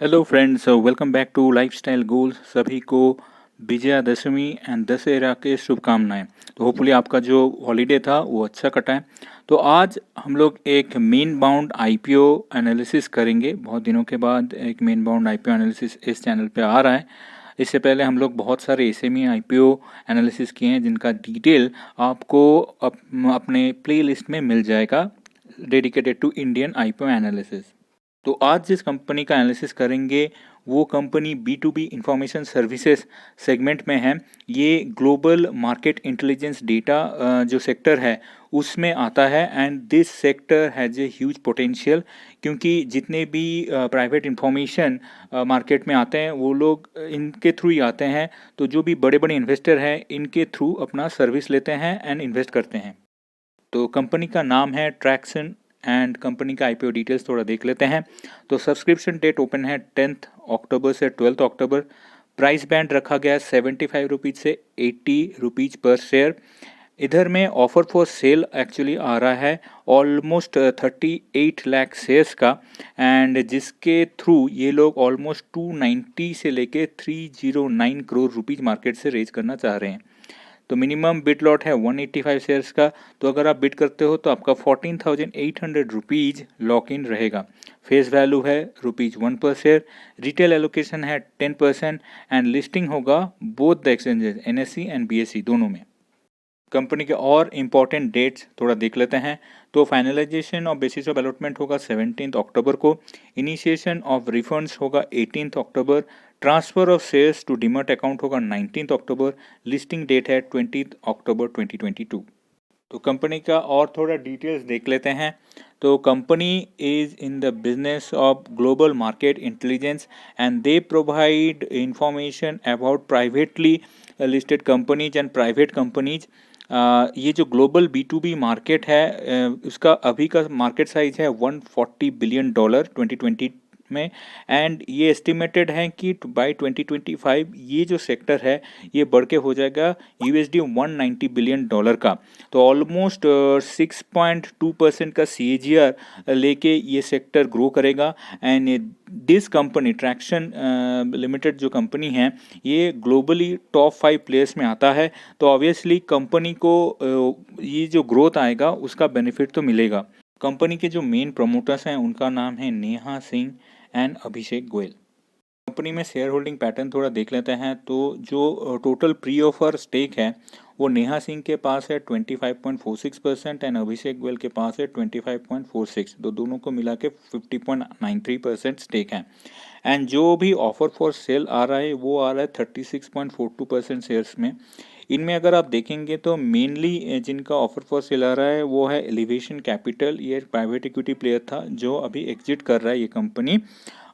Hello friends, welcome back to lifestyle goals. सभी को Vijayadashami and Dussehra के शुभकामनाएं। तो होपफुली आपका जो हॉलीडे था वो अच्छा कटा है। तो आज हम लोग एक मेन बाउंड आईपीओ एनालिसिस करेंगे। बहुत दिनों के बाद एक मेन बाउंड आईपीओ एनालिसिस इस चैनल पे आ रहा है। इससे पहले हम लोग बहुत सारे एसएमई आईपीओ एनालिसिस किए हैं जिनका डिटेल आपको अपने प्लेलिस्ट में मिल जाएगा, dedicated to Indian IPO analysis. तो आज जिस कंपनी का एनालिसिस करेंगे वो company B to B information services segment में है। ये ग्लोबल मार्केट इंटेलिजेंस डेटा जो सेक्टर है उसमें आता है and this sector has a huge potential, क्योंकि जितने भी प्राइवेट इंफॉर्मेशन मार्केट में आते हैं वो लोग इनके थ्रू ही आते हैं। तो जो भी बड़े बड़े इन्वेस्टर हैं इनके थ्रू अपना सर्विस लेते हैं एंड इन्वेस्ट करते हैं। तो कंपनी का नाम है ट्रैक्सन एंड कंपनी का आईपीओ डिटेल्स थोड़ा देख लेते हैं। तो सब्सक्रिप्शन डेट ओपन है 10 अक्टूबर से 12 अक्टूबर। प्राइस बैंड रखा गया है 75 रुपीज़ से 80 रुपीज़ पर शेयर। इधर में ऑफर फॉर सेल एक्चुअली आ रहा है ऑलमोस्ट 38 लाख शेयर्स का, एंड जिसके थ्रू ये लोग ऑलमोस्ट 290 से लेके 309 करोड़ रुपीज़ मार्केट से रेज करना चाह रहे हैं। तो मिनिमम बिट लॉट है 185 शेयर्स का। तो अगर आप बिट करते हो तो आपका 14,800 रुपीज़ लॉक इन रहेगा। फेस वैल्यू है ₹1 पर शेयर। रिटेल एलोकेशन है 10% एंड लिस्टिंग होगा both the exchanges NSC and BSE दोनों में। कंपनी के और इम्पॉर्टेंट डेट्स थोड़ा देख लेते हैं। तो finalization of basis of allotment होगा 17 अक्टूबर को। इनिशिएशन ऑफ रिफंड्स होगा 18 अक्टूबर। Transfer of shares to demat account होगा 19 अक्टूबर। लिस्टिंग डेट है 20 अक्टूबर 2022। तो कंपनी का और थोड़ा डिटेल्स देख लेते हैं। तो company is in the business of global market intelligence and they provide information about privately listed companies and private companies. ये जो ग्लोबल B2B मार्केट है उसका अभी का मार्केट साइज है $140 बिलियन 2020 में। एंड ये एस्टिमेटेड है कि बाय 2025 ये जो सेक्टर है ये बढ़ के हो जाएगा $190 बिलियन का। तो ऑलमोस्ट 6.2% का CAGR लेके ये सेक्टर ग्रो करेगा। And this company Turkson limited जो कंपनी है ये ग्लोबली टॉप 5 प्लेयर्स में आता है। तो ऑब्वियसली कंपनी को ये जो ग्रोथ आएगा उसका बेनिफिट तो मिलेगा। कंपनी के जो मेन प्रमोटर्स हैं उनका नाम है Neha Singh and Abhishek Goyal. Company में शेयर होल्डिंग पैटर्न थोड़ा देख लेते हैं। तो जो टोटल प्री ऑफर स्टेक है वो नेहा सिंह के पास है 25.46% एंड अभिषेक गोयल के पास है 25.46। तो दोनों को मिला के 50.93% स्टेक है। एंड जो भी ऑफर फॉर सेल आ रहा है वो आ रहा है 36.42% शेयर्स में। इनमें अगर आप देखेंगे तो मेनली जिनका ऑफर फॉर सेल आ रहा है वो है एलिवेशन कैपिटल। ये प्राइवेट इक्विटी प्लेयर था जो अभी एग्जिट कर रहा है ये कंपनी।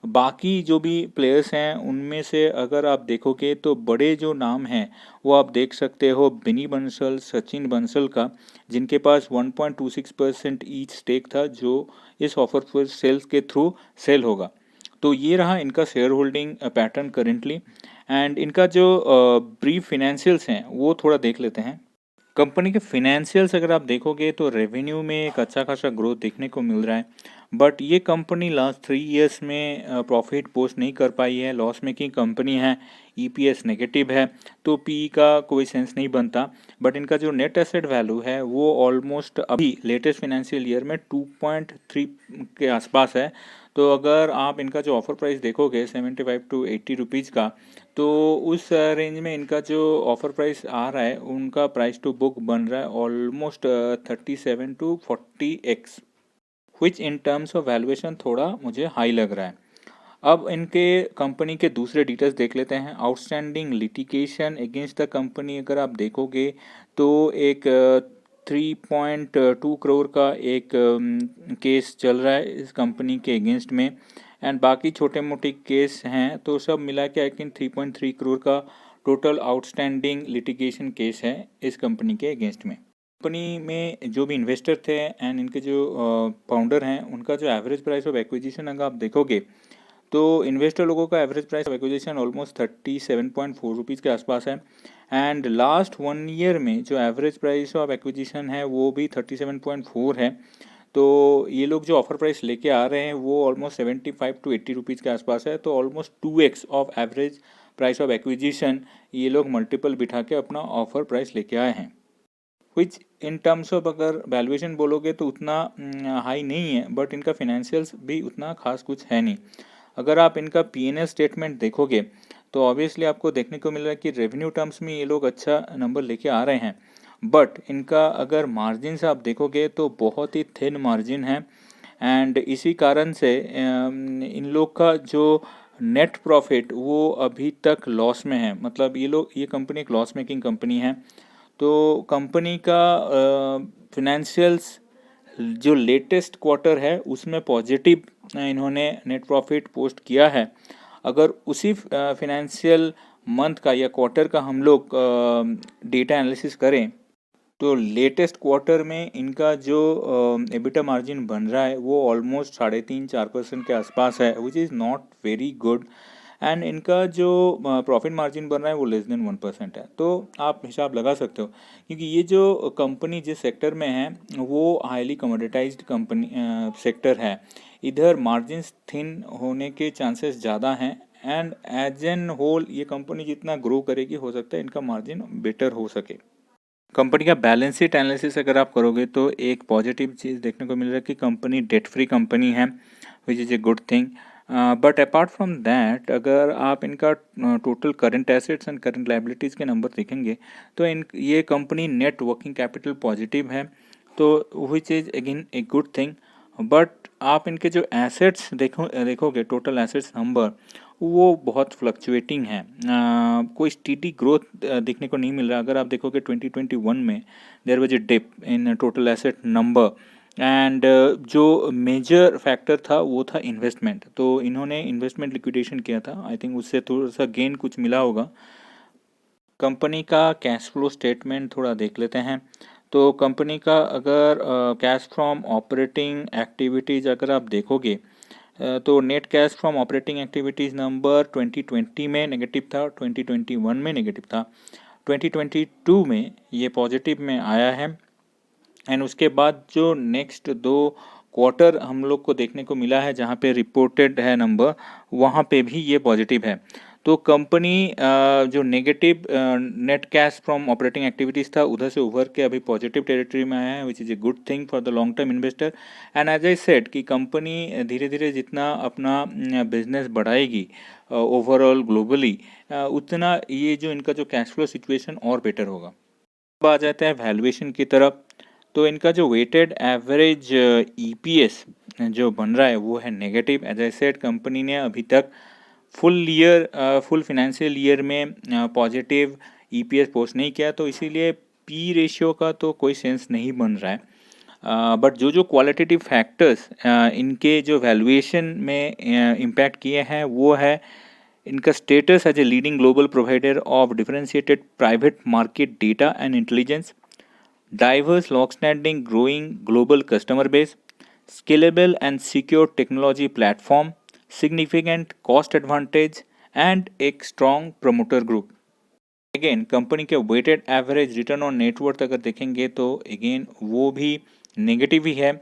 बाकी जो भी प्लेयर्स हैं उनमें से अगर आप देखोगे तो बड़े जो नाम हैं वो आप देख सकते हो बिनी बंसल, सचिन बंसल का, जिनके पास 1.26% ईच स्टेक था जो इस ऑफर फॉर सेल्स के थ्रू सेल होगा। तो ये रहा इनका share holding pattern currently. And इनका जो ब्रीफ फिनेंशियल्स हैं वो थोड़ा देख लेते हैं। कंपनी के फिनेंशियल्स अगर आप देखोगे तो रेवेन्यू में एक अच्छा खासा ग्रोथ देखने को मिल रहा है, बट ये कंपनी लास्ट 3 इयर्स में प्रॉफिट पोस्ट नहीं कर पाई है। लॉस मेकिंग कंपनी है, EPS नेगेटिव है, तो PE का कोई सेंस नहीं बनता। बट इनका जो नेट एसेट वैल्यू है वो ऑलमोस्ट अभी लेटेस्ट फाइनेंशियल ईयर में 2.3 के आसपास है। तो अगर आप इनका जो ऑफर प्राइस देखोगे 75 टू 80 रुपीज़ का, तो उस रेंज में इनका जो ऑफर प्राइस आ रहा है उनका प्राइस टू बुक बन रहा है almost 37 to 40x, which in terms of valuation थोड़ा मुझे हाई लग रहा है। अब इनके कंपनी के दूसरे डिटेल्स देख लेते हैं। Outstanding litigation against the company अगर आप देखोगे तो एक 3.2 करोड़ का एक केस चल रहा है इस कंपनी के अगेंस्ट में। एंड बाकी छोटे मोटे केस हैं, तो सब मिला के आई थिंक 3.3 करोड़ का टोटल आउटस्टैंडिंग लिटिगेशन केस है इस कंपनी के अगेंस्ट में। कंपनी में जो भी इन्वेस्टर थे एंड इनके जो फाउंडर हैं उनका जो एवरेज प्राइस ऑफ एक्विजिशन अगर आप देखोगे तो इन्वेस्टर लोगों का average price of acquisition almost 37.4 rupees के आसपास है। एंड लास्ट 1 ईयर में जो एवरेज प्राइस ऑफ एक्विजिशन है वो भी 37.4 है। तो ये लोग जो ऑफर प्राइस लेके आ रहे हैं वो ऑलमोस्ट 75 टू 80 रुपीज़ के आसपास है। तो almost 2x of average price of acquisition ये लोग मल्टीपल बिठा के अपना ऑफर प्राइस लेके आए हैं, विच इन टर्म्स ऑफ अगर वैल्यूएशन बोलोगे तो उतना हाई नहीं है, बट इनका फिनेंशियल्स भी उतना खास कुछ है नहीं। अगर आप इनका P&L स्टेटमेंट देखोगे तो ऑब्वियसली आपको देखने को मिल रहा है कि रेवेन्यू टर्म्स में ये लोग अच्छा नंबर लेके आ रहे हैं, बट इनका अगर मार्जिन से आप देखोगे तो बहुत ही थिन मार्जिन है। एंड इसी कारण से इन लोग का जो नेट प्रॉफिट वो अभी तक लॉस में है। मतलब ये कंपनी एक लॉस मेकिंग कंपनी है। तो कंपनी का फिनेंशियल्स जो लेटेस्ट क्वार्टर है उसमें पॉजिटिव इन्होंने नेट प्रॉफिट पोस्ट किया है। अगर उसी फिनेंशियल मंथ का या क्वार्टर का हम लोग डेटा एनालिसिस करें तो लेटेस्ट क्वार्टर में इनका जो एबिटा मार्जिन बन रहा है वो ऑलमोस्ट 3.5-4% के आसपास है, which is not very good. And इनका जो प्रॉफिट मार्जिन बन रहा है वो लेस देन 1% है। तो आप हिसाब लगा सकते हो, क्योंकि ये जो कंपनी जिस सेक्टर में है वो हाईली कमोडिटाइज्ड कंपनी सेक्टर है। इधर मार्जिन्स थिन होने के चांसेस ज़्यादा हैं। एंड एज एन होल ये कंपनी जितना ग्रो करेगी हो सकता है इनका मार्जिन बेटर हो सके। कंपनी का बैलेंस शीट एनालिसिस अगर आप करोगे तो एक पॉजिटिव चीज़ देखने को मिल रहा है कि कंपनी डेट फ्री कंपनी है, which is a good thing. But apart from that अगर आप इनका total current assets and current liabilities के नंबर देखेंगे तो ये company net working capital positive है, तो which is again A good thing. But आप इनके जो एसेट्स देखोगे टोटल एसेट्स नंबर वो बहुत फ्लक्चुएटिंग है। कोई स्टीडी ग्रोथ देखने को नहीं मिल रहा। अगर आप देखोगे 2021 में there was a dip in total asset number. And जो मेजर फैक्टर था वो था इन्वेस्टमेंट। तो इन्होंने इन्वेस्टमेंट लिक्विडेशन किया था, आई थिंक उससे थोड़ा सा गेन कुछ मिला होगा। कंपनी का कैश फ्लो स्टेटमेंट थोड़ा देख लेते हैं। तो कंपनी का अगर कैश फ्रॉम ऑपरेटिंग एक्टिविटीज़ अगर आप देखोगे तो net cash from operating activities number 2020 में नेगेटिव था, 2021 में नेगेटिव था, 2022 में ये पॉजिटिव में आया है। एंड उसके बाद जो नेक्स्ट 2 क्वार्टर हम लोग को देखने को मिला है जहाँ पे रिपोर्टेड है नंबर, वहाँ पे भी ये पॉजिटिव है। तो कंपनी जो negative net cash from operating activities था उधर से उभर के अभी पॉजिटिव टेरिटरी में आया है, which is a good thing for the long term investor. And as I said कि कंपनी धीरे धीरे जितना अपना बिजनेस बढ़ाएगी ओवरऑल ग्लोबली, उतना ये जो इनका जो कैश फ्लो सिचुएशन और बेटर होगा। अब आ जाते हैं वैल्यूएशन की तरफ। तो इनका जो वेटेड एवरेज ईपीएस जो बन रहा है वो है नेगेटिव। एज आई सेड कंपनी ने अभी तक फुल फाइनेंशियल ईयर में पॉजिटिव ईपीएस पोस्ट नहीं किया, तो इसीलिए पी रेशियो का तो कोई सेंस नहीं बन रहा है। बट जो क्वालिटेटिव फैक्टर्स इनके जो वैल्यूएशन में इम्पैक्ट किए हैं वो है इनका status as a leading global provider of differentiated private market data and intelligence, diverse long-standing growing global customer base, scalable and secure technology platform, significant cost advantage and एक strong promoter group। Again company के weighted average return on net worth अगर देखेंगे तो again वो भी negative ही है,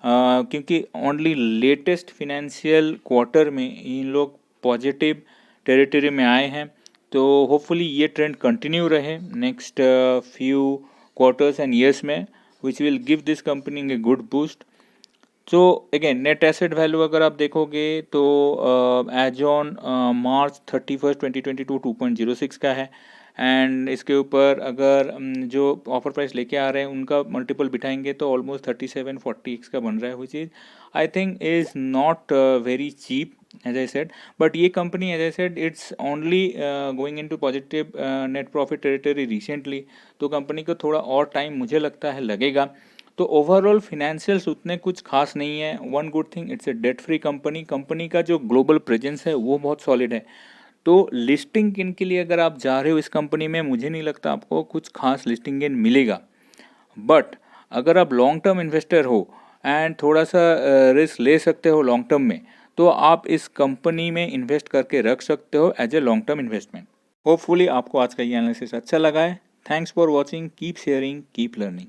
क्योंकि only latest financial quarter में इन लोग पॉजिटिव टेरिटरी में आए हैं। तो होपफुली ये ट्रेंड कंटिन्यू रहे next few quarters and years में, which will give this company a good boost. So again net asset value अगर आप देखोगे तो एज ऑन मार्च 31, 2022 2.06 का है। एंड इसके ऊपर अगर जो ऑफर प्राइस लेके आ रहे हैं उनका मल्टीपल बिठाएंगे तो ऑलमोस्ट 37-40x का बन रहा है, which is I think is not very cheap as I said. But ये company as I said it's only going into positive net profit territory recently, तो कंपनी को थोड़ा और टाइम मुझे लगता है लगेगा। तो ओवरऑल फिनेंशियल्स उतने कुछ खास नहीं है। One good thing it's a debt free company. Company का जो ग्लोबल प्रेजेंस है वो बहुत सॉलिड है। तो लिस्टिंग गेन के लिए अगर आप जा रहे हो इस कंपनी में, मुझे नहीं लगता आपको कुछ खास लिस्टिंग गेन मिलेगा। बट अगर आप लॉन्ग टर्म इन्वेस्टर हो एंड थोड़ा सा रिस्क ले सकते हो लॉन्ग टर्म में, तो आप इस कंपनी में इन्वेस्ट करके रख सकते हो as a long term investment. Hopefully आपको आज का ये एनालिसिस अच्छा लगा है। Thanks for watching, keep sharing, keep learning.